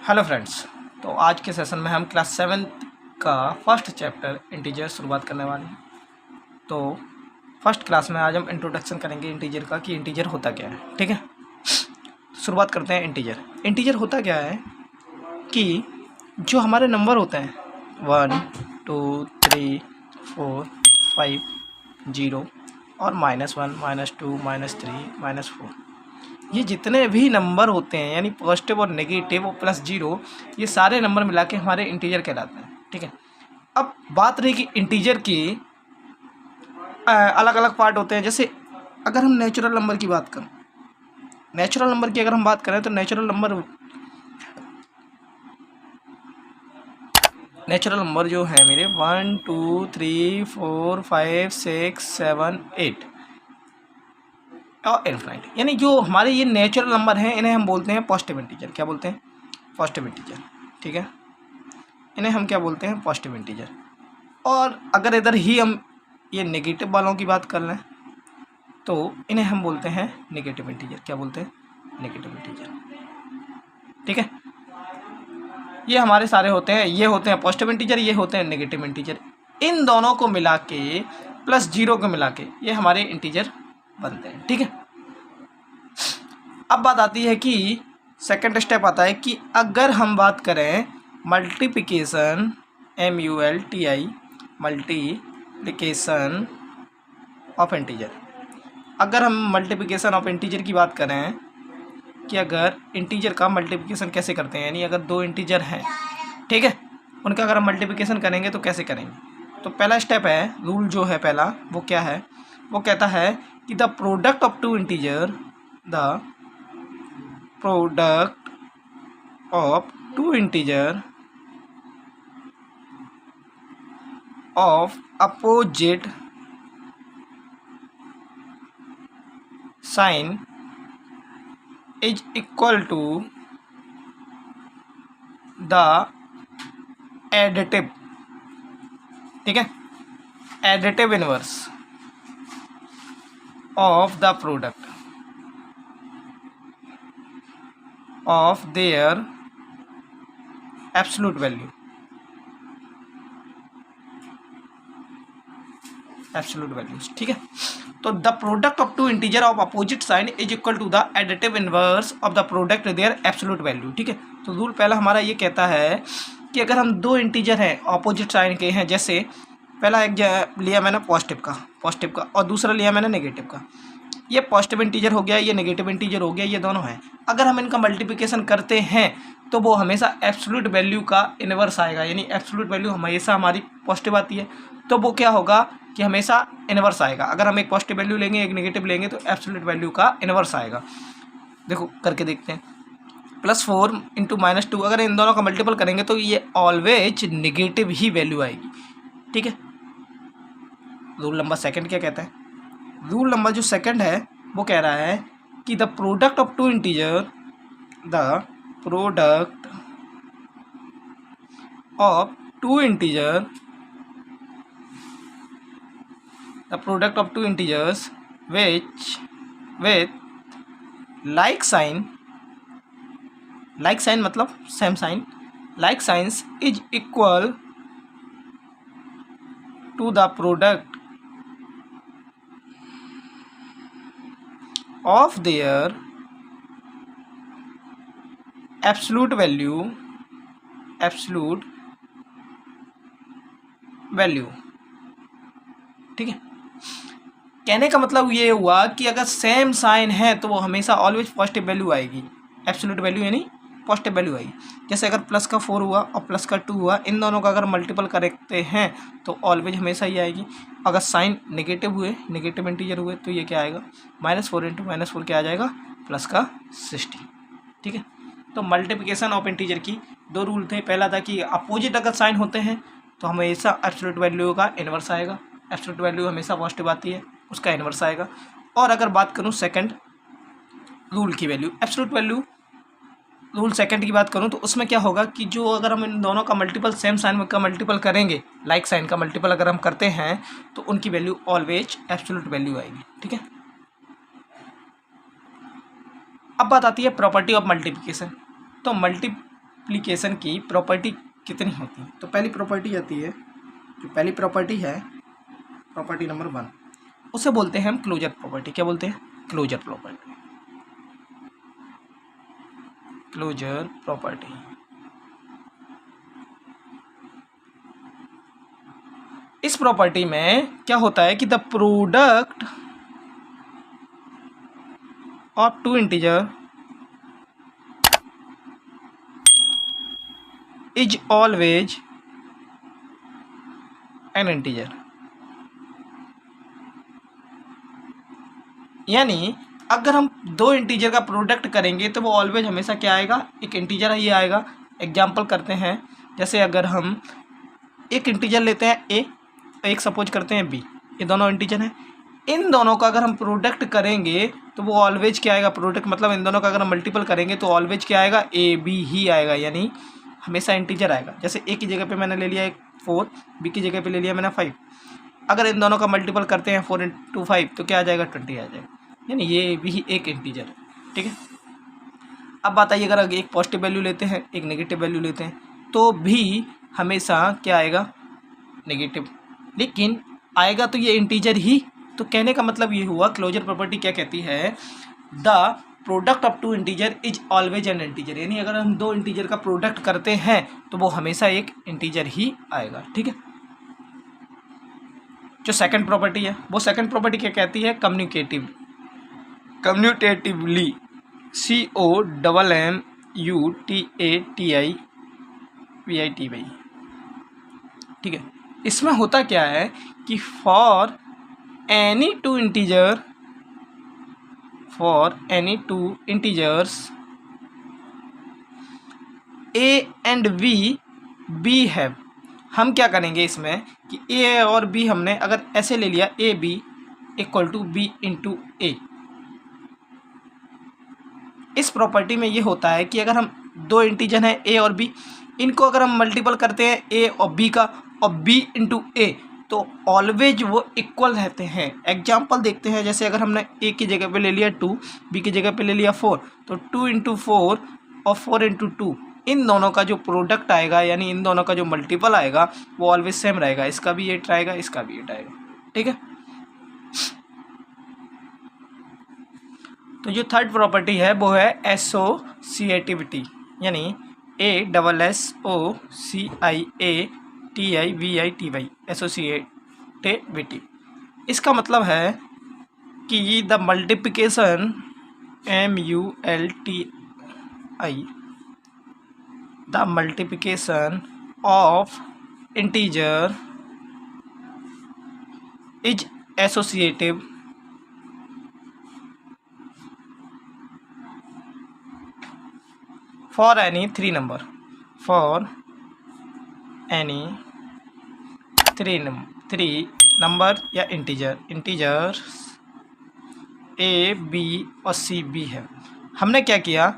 Hello friends. तो आज के सेशन में हम क्लास 7th का फर्स्ट चैप्टर इंटीजर शुरुआत करने वाले हैं। तो फर्स्ट क्लास में आज हम इंट्रोडक्शन करेंगे इंटीजर का कि इंटीजर होता क्या है। ठीक है, शुरुआत करते हैं। इंटीजर होता क्या है कि जो हमारे नंबर होते हैं 1 2 3 4 5 0 और -1 -2 -3 -4, ये जितने भी नंबर होते हैं यानी पॉजिटिव और नेगेटिव और प्लस जीरो, ये सारे नंबर मिला के हमारे इंटीजर कहलाते हैं। ठीक है, अब बात रही कि इंटीजर की अलग अलग पार्ट होते हैं। जैसे अगर हम नेचुरल नंबर की बात करें, अगर हम बात करें तो नेचुरल नंबर जो है मेरे 1 2 3 4 5 6 7 8 और इनफाइनाइट, यानी जो हमारे ये नेचुरल नंबर हैं इन्हें हम बोलते हैं पॉजिटिव इंटीजर। क्या बोलते हैं? Positive integer. ठीक है, इन्हें हम क्या बोलते हैं? Positive integer. और अगर इधर ही हम ये नेगेटिव वालों की बात कर लें तो इन्हें हम बोलते हैं नेगेटिव इंटीजर। क्या बोलते हैं? Negative integer. ठीक है, ये हमारे सारे होते हैं, ये होते हैं पॉजिटिव इंटीजर, ये होते हैं नेगेटिव इंटीजर। इन दोनों को मिला के प्लस जीरो को मिला के ये हमारे इंटीजर बनते हैं। ठीक है, अब बात आती है कि सेकंड स्टेप आता है कि अगर हम बात करें multiplication, MULTI, multiplication of integer. अगर हम मल्टीप्लिकेशन ऑफ इंटीजर की बात करें कि अगर इंटीजर का मल्टीप्लिकेशन कैसे करते हैं, यानी अगर दो इंटीजर हैं, ठीक है, उनका अगर हम मल्टीप्लिकेशन करेंगे तो कैसे करेंगे। तो पहला स्टेप है, रूल जो है पहला, वो क्या है? वो कहता है कि the product of two integer, the product of two integer of opposite sign is equal to the additive. ठीक है, additive inverse of the product of their absolute value. ठीक है, तो the product of two integer of opposite sign is equal to the additive inverse of the product their absolute value. ठीक है, तो rule पहला हमारा ये कहता है कि अगर हम दो इंटीजर हैं अपोजिट साइन के हैं, जैसे पहला एक लिया मैंने पॉजिटिव का और दूसरा लिया मैंने नेगेटिव का। ये पॉजिटिव इंटीजर हो गया, ये नेगेटिव इंटीजर हो गया, ये दोनों हैं। अगर हम इनका मल्टीप्लिकेशन करते हैं तो वो हमेशा एब्सोल्यूट वैल्यू का इनवर्स आएगा, यानी एब्सोल्यूट वैल्यू हमेशा हमारी पॉजिटिव आती है तो वो क्या होगा कि हमेशा इनवर्स आएगा। अगर हम एक पॉजिटिव वैल्यू लेंगे एक नेगेटिव लेंगे तो एब्सोल्यूट वैल्यू का इनवर्स आएगा। देखो करके देखते हैं, +4 × -2, अगर इन दोनों का मल्टीपल करेंगे तो ये ऑलवेज नेगेटिव ही वैल्यू आएगी। ठीक है, रूल नंबर सेकंड क्या कहता है? रूल नंबर जो सेकंड है वो कह रहा है कि the product of two integer, the product of two integer, the product of two integers which with like sign मतलब same sign, like signs is equal to the product of their absolute value। ठीक है, कहने का मतलब ये हुआ कि अगर सेम साइन है तो वो हमेशा ऑलवेज पॉजिटिव वैल्यू आएगी, एब्सोल्यूट वैल्यू यानी पॉजिटिव वैल्यू आएगी। जैसे अगर +4 हुआ और +2 हुआ, इन दोनों का अगर मल्टीपल करते हैं तो ऑलवेज हमेशा ही आएगी। अगर साइन नेगेटिव हुए, नेगेटिव इंटीजर हुए, तो ये क्या आएगा? -4 × -4 क्या आ जाएगा? +60। ठीक है, तो मल्टीप्लिकेशन ऑफ इंटीजर की दो रूल थे। पहला था कि अपोजिट अगर साइन होते हैं तो हमेशा एब्सोल्यूट वैल्यू का इनवर्स आएगा, एब्सोल्यूट वैल्यू हमेशा पॉजिटिव आती है, उसका इनवर्स आएगा। और अगर बात करूं सेकंड रूल की value, absolute value rule second की बात करूं तो उसमें क्या होगा कि जो अगर हम इन दोनों का मल्टीपल सेम साइन का मल्टीपल करेंगे, लाइक साइन का मल्टीपल अगर हम करते हैं तो उनकी वैल्यू ऑलवेज एब्सोल्यूट वैल्यू आएगी। ठीक है, अब बात आती है प्रॉपर्टी ऑफ मल्टीप्लिकेशन। तो मल्टीप्लिकेशन की प्रॉपर्टी कितनी होती है। तो पहली प्रॉपर्टी आती है, जो पहली प्रॉपर्टी है प्रॉपर्टी नंबर 1, उसे बोलते हैं हम क्लोजर प्रॉपर्टी। क्या बोलते हैं? Closure property. Closure property. इस प्रॉपर्टी में क्या होता है कि the product of two integer is always an integer. यानी अगर हम दो इंटीजर का प्रोडक्ट करेंगे तो वो ऑलवेज हमेशा क्या आएगा? एक इंटीजर ही आएगा। एग्जाम्पल करते हैं, जैसे अगर हम एक इंटीजर लेते हैं ए, एक सपोज करते हैं बी, ये दोनों इंटीजर हैं। इन दोनों का अगर हम प्रोडक्ट करेंगे तो वो ऑलवेज क्या आएगा? प्रोडक्ट मतलब इन दोनों का अगर हम मल्टीपल करेंगे तो ऑलवेज क्या आएगा? ए बी ही आएगा, यानी हमेशा इंटीजर आएगा। जैसे ए की जगह पे मैंने ले लिया एक 4, बी की जगह पे ले लिया मैंने 5। अगर इन दोनों का मल्टीपल करते हैं 4 × 5 तो क्या आ जाएगा? 20 आ जाएगा, यानी ये भी एक इंटीजर है। ठीक है। अब बात आई, अगर एक पॉजिटिव वैल्यू लेते हैं, एक नेगेटिव वैल्यू लेते हैं, तो भी हमेशा क्या आएगा? नेगेटिव, लेकिन आएगा तो ये इंटीजर ही। तो कहने का मतलब ये हुआ, क्लोजर प्रॉपर्टी क्या कहती है? The product of two integer is always an integer. यानी अगर हम दो इंटीजर का प्रोडक्ट करते हैं तो वो हमेशा एक इंटीजर ही आएगा। ठीक है। जो सेकंड प्रॉपर्टी है, वो सेकंड प्रॉपर्टी क्या कहती है? कम्युनिकेटिवली। COMMUTATIVITY। ठीक है। इसमें होता क्या है कि for any two integers A and B have, हम क्या करेंगे इसमें कि A और B हमने अगर ऐसे ले लिया, AB = B × A। इस प्रॉपर्टी में ये होता है कि अगर हम दो इंटीजर हैं A और B, इनको अगर हम मल्टीपल करते हैं A और B का और B × A, तो ऑलवेज वो इक्वल रहते हैं। एग्जाम्पल देखते हैं, जैसे अगर हमने A की जगह पे ले लिया 2, B की जगह पे ले लिया 4, तो 2 × 4 और 4 × 2, इन दोनों का जो प्रोडक्ट आएगा, यानी इन दोनों का जो मल्टीपल आएगा वो ऑलवेज सेम रहेगा। इसका भी 8 आएगा, इसका भी 8 आएगा। ठीक है। तो जो थर्ड प्रॉपर्टी है वो है एसोसिएटिविटी, यानी ASSOCIATIVITY, एसोसिएटिविटी। इसका मतलब है कि the multiplication MULTI, the multiplication of integer is associative for any three number या इंटीजर्स A, B और C भी है। हमने क्या किया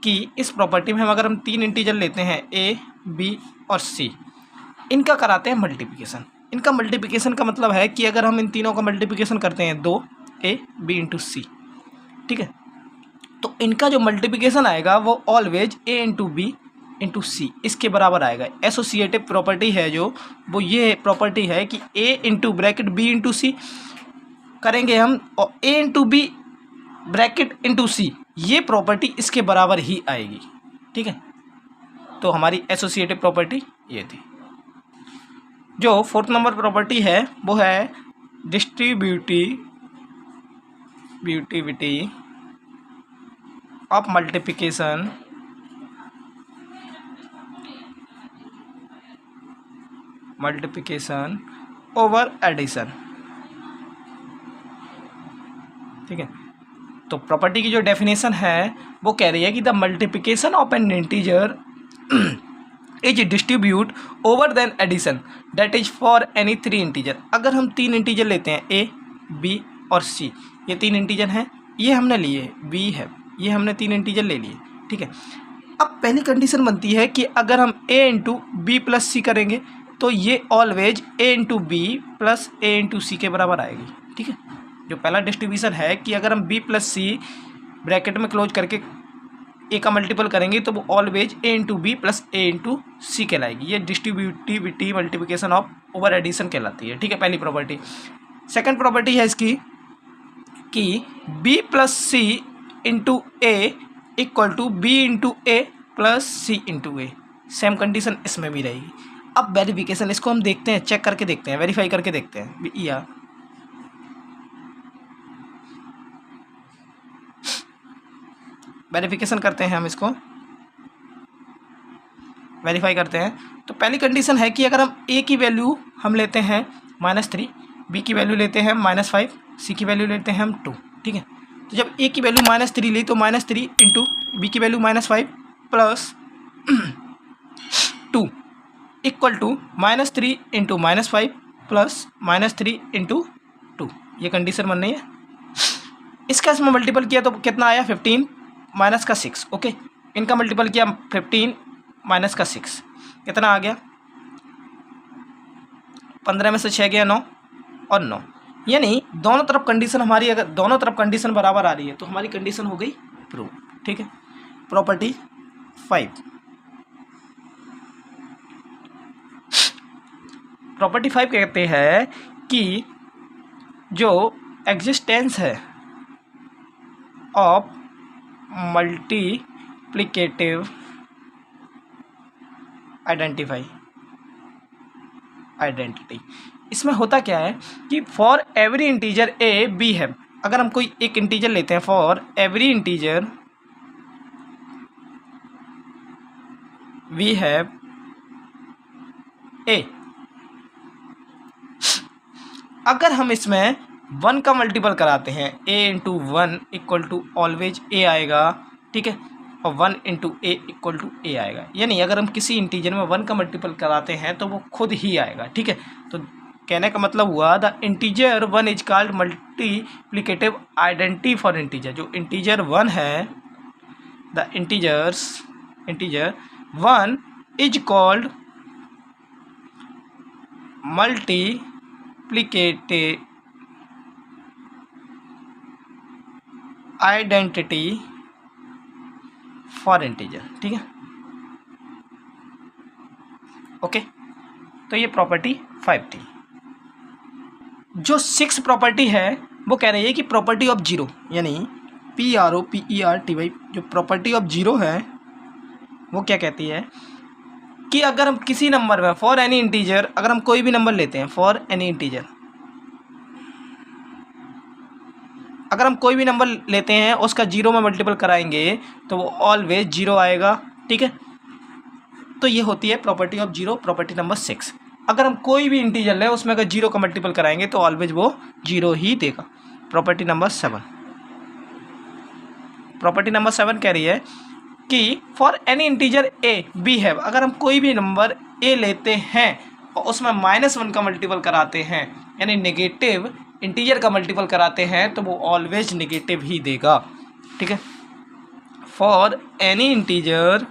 कि इस प्रॉपर्टी में अगर हम तीन इंटीजर लेते हैं A, B और C, इनका कराते हैं मल्टीप्लिकेशन। इनका मल्टीप्लिकेशन का मतलब है कि अगर हम इन तीनों का मल्टीप्लिकेशन करते हैं 2A B × C, ठीक है, तो इनका जो मल्टीप्लिकेशन आएगा वो ऑलवेज A × B × C इसके बराबर आएगा। एसोसिएटिव प्रॉपर्टी है जो, वो ये प्रॉपर्टी है कि A × B × C करेंगे हम और A × B × C, ये प्रॉपर्टी इसके बराबर ही आएगी। ठीक है। तो हमारी एसोसिएटिव प्रॉपर्टी ये थी। जो फोर्थ नंबर प्रॉपर्टी है वो है distributivity of multiplication over addition. ठीक है। तो प्रॉपर्टी की जो डेफिनेशन है वो कह रही है कि the multiplication of an integer is distribute over then addition that is for any three integer. अगर हम तीन इंटीजर लेते हैं A, B और C, ये तीन इंटीजर हैं, ये हमने लिए, B है, ये हमने तीन इंटीजर ले लिए। ठीक है। अब पहली कंडीशन बनती है कि अगर हम A × B + C करेंगे तो ये always A × B + A × C के बराबर आएगी। ठीक है। जो पहला डिस्ट्रीब्यूशन है कि अगर हम B + C ब्रैकेट में क्लोज करके ए का मल्टीपल करेंगे तो वो always A into B plus A into C कहलाएगी। ये distributivity multiplication of over addition कहलाती है, ठीक है, पहली प्रॉपर्टी। सेकंड प्रॉपर्टी है इसकी कि B plus C into A equal to B into A plus C into A. Same condition इसमें भी रहेगी। अब वेरिफिकेशन, इसको हम देखते हैं, चेक करके देखते हैं, वेरीफाई करके देखते हैं या वेरिफिकेशन करते हैं, हम इसको वेरीफाई करते हैं। तो पहली कंडीशन है कि अगर हम ए की वैल्यू हम लेते हैं -3, बी की वैल्यू लेते हैं -5, सी की वैल्यू लेते हैं हम 2, ठीक है। तो जब ए की वैल्यू -3 ली तो -3 इंटू बी की value -5 plus 2 equal to -3 into -5 plus -3 into 2। ये कंडीशन बन रही है। इसका इसमें मल्टीपल किया तो कितना आया 15 माइनस का 6, ओके। इनका मल्टीपल किया 15 माइनस का 6, कितना आ गया 15 में से 6 गया 9 और 9, यानी दोनों तरफ कंडीशन हमारी, अगर दोनों तरफ कंडीशन बराबर आ रही है तो हमारी कंडीशन हो गई प्रूव, ठीक है। प्रॉपर्टी 5, प्रॉपर्टी 5 कहते हैं कि जो एग्जिस्टेंस है ऑफ मल्टीप्लिकेटिव आइडेंटिटी, इसमें होता क्या है कि for every integer A B है, अगर हम कोई एक इंटीजर लेते हैं, for every integer we have A, अगर हम इसमें 1 का मल्टीपल कराते हैं, a into 1 equal to always a आएगा, ठीक है, और 1 into A equal to A आएगा। यानी अगर हम किसी इंटीजर में 1 का मल्टीपल कराते हैं तो वो खुद ही आएगा, ठीक है। तो कहने का मतलब हुआ the integer 1 is called multiplicative identity for integer. जो इंटीजर 1 है, the integer 1 is called multiplicative identity for integer, ठीक है, ओके। तो ये प्रॉपर्टी 5 थी। जो 6 प्रॉपर्टी है वो कह रही है कि प्रॉपर्टी ऑफ जीरो, यानी PROPERTY, जो प्रॉपर्टी ऑफ जीरो है वो क्या कहती है कि अगर हम किसी नंबर में फॉर एनी इंटीजर, अगर हम कोई भी नंबर लेते हैं, फॉर एनी इंटीजर, अगर हम कोई भी नंबर लेते हैं उसका 0 में मल्टीपल कराएंगे तो वो ऑलवेज 0 आएगा, ठीक है। तो ये होती है property of zero, property number 6। अगर हम कोई भी इंटीजर लें उसमें अगर 0 का मल्टीपल कराएंगे तो ऑलवेज वो 0 ही देगा। प्रॉपर्टी नंबर 7, प्रॉपर्टी नंबर 7 कह रही है कि for any integer A B have, अगर हम कोई भी नंबर ए लेते हैं और उसमें -1 का मल्टीपल कराते हैं, यानी नेगेटिव इंटीजर का मल्टीपल कराते हैं तो वो ऑलवेज नेगेटिव ही देगा, ठीक है। फॉर एनी इंटीजर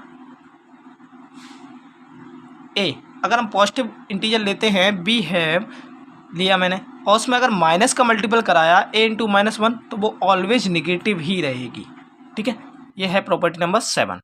ए, अगर हम पॉजिटिव इंटीजर लेते हैं, बी हैव लिया मैंने, और उसमें अगर माइनस का मल्टीपल कराया a इंटू -1 तो वो ऑलवेज नेगेटिव ही रहेगी, ठीक है। ये है प्रॉपर्टी नंबर 7।